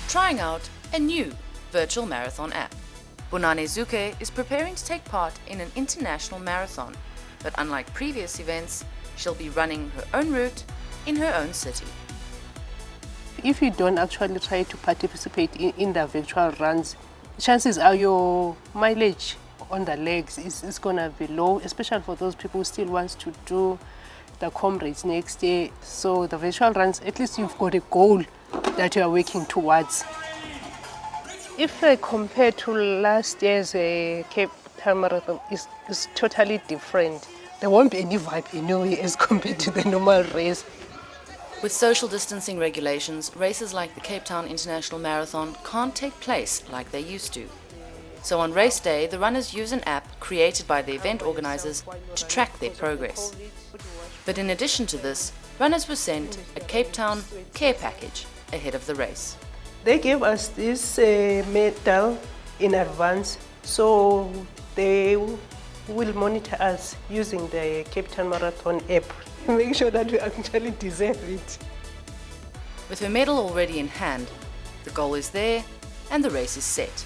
trying out a new virtual marathon app. Bonane Zuke is preparing to take part in an international marathon, but unlike previous events, she'll be running her own route in her own city. If you don't actually try to participate in the virtual runs, chances are your mileage on the legs is going to be low, especially for those people who still want to do the comrades next year. So the virtual runs, at least you've got a goal that you are working towards. If I compare to last year's Cape Town Marathon, it's totally different. There won't be any vibe anyway as compared to the normal race. With social distancing regulations, races like the Cape Town International Marathon can't take place like they used to. So on race day, the runners use an app created by the event organizers to track their progress. But in addition to this, runners were sent a Cape Town care package ahead of the race. They gave us this medal in advance, so they will monitor us using the Cape Town Marathon app. Make sure that we actually deserve it. With her medal already in hand, the goal is there and the race is set.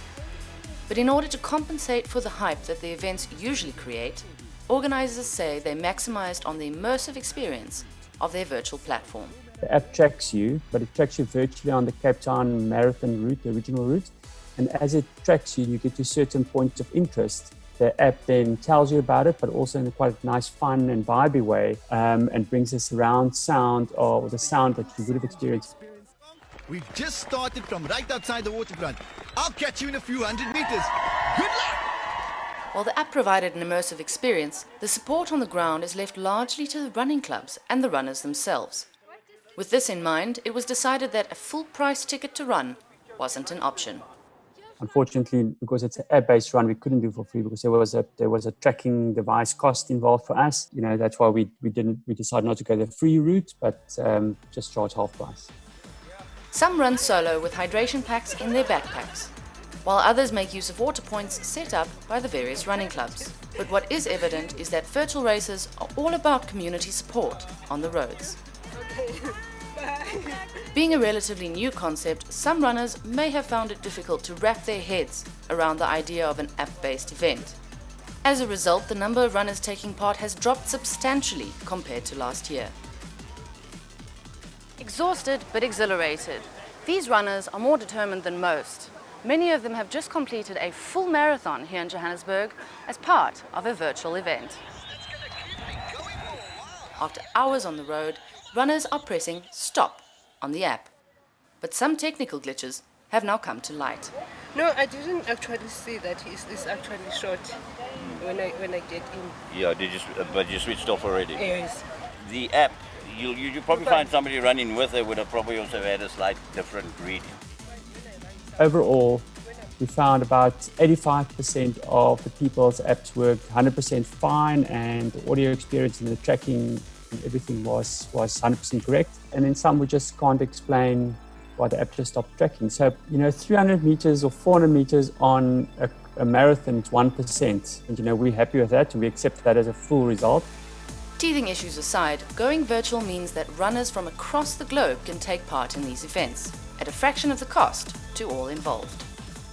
But in order to compensate for the hype that the events usually create, organizers say they maximized on the immersive experience of their virtual platform. The app tracks you, but it tracks you virtually on the Cape Town Marathon route, the original route. And as it tracks you, you get to certain points of interest. The app then tells you about it, but also in a quite nice, fun and vibey way, and brings a surround sound or the sound that you would have experienced. We've just started from right outside the waterfront. I'll catch you in a few hundred meters. Good luck! While the app provided an immersive experience, the support on the ground is left largely to the running clubs and the runners themselves. With this in mind, it was decided that a full-price ticket to run wasn't an option. Unfortunately, because it's an app-based run, we couldn't do it for free because there was a tracking device cost involved for us. You know, that's why we decided not to go the free route, but just charge half price. Some run solo with hydration packs in their backpacks, while others make use of water points set up by the various running clubs. But what is evident is that virtual races are all about community support on the roads. Being a relatively new concept, some runners may have found it difficult to wrap their heads around the idea of an app-based event. As a result, the number of runners taking part has dropped substantially compared to last year. Exhausted but exhilarated, these runners are more determined than most. Many of them have just completed a full marathon here in Johannesburg as part of a virtual event. After hours on the road, runners are pressing stop on the app. But some technical glitches have now come to light. No, I didn't actually see that it's actually short when I get in. Yeah, but you switched off already? Yes. The app, you probably find somebody running with it would have probably also had a slight different reading. Overall, we found about 85% of the people's apps worked 100% fine, and the audio experience and the tracking and everything was 100% correct. And then some we just can't explain why the app just stopped tracking. So, 300 meters or 400 meters on a marathon is 1%. And, we're happy with that, and we accept that as a full result. Teething issues aside, going virtual means that runners from across the globe can take part in these events at a fraction of the cost to all involved.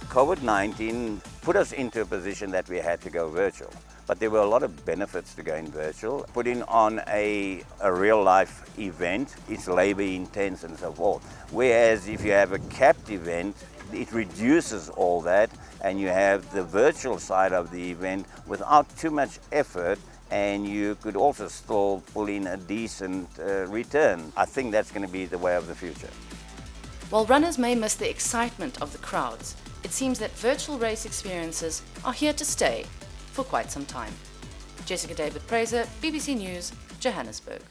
COVID-19 put us into a position that we had to go virtual. But there were a lot of benefits to going virtual. Putting on a real-life event is labor-intense and so forth. Whereas if you have a capped event, it reduces all that, and you have the virtual side of the event without too much effort, and you could also still pull in a decent return. I think that's going to be the way of the future. While runners may miss the excitement of the crowds, it seems that virtual race experiences are here to stay for quite some time. Jessica David Fraser, BBC News, Johannesburg.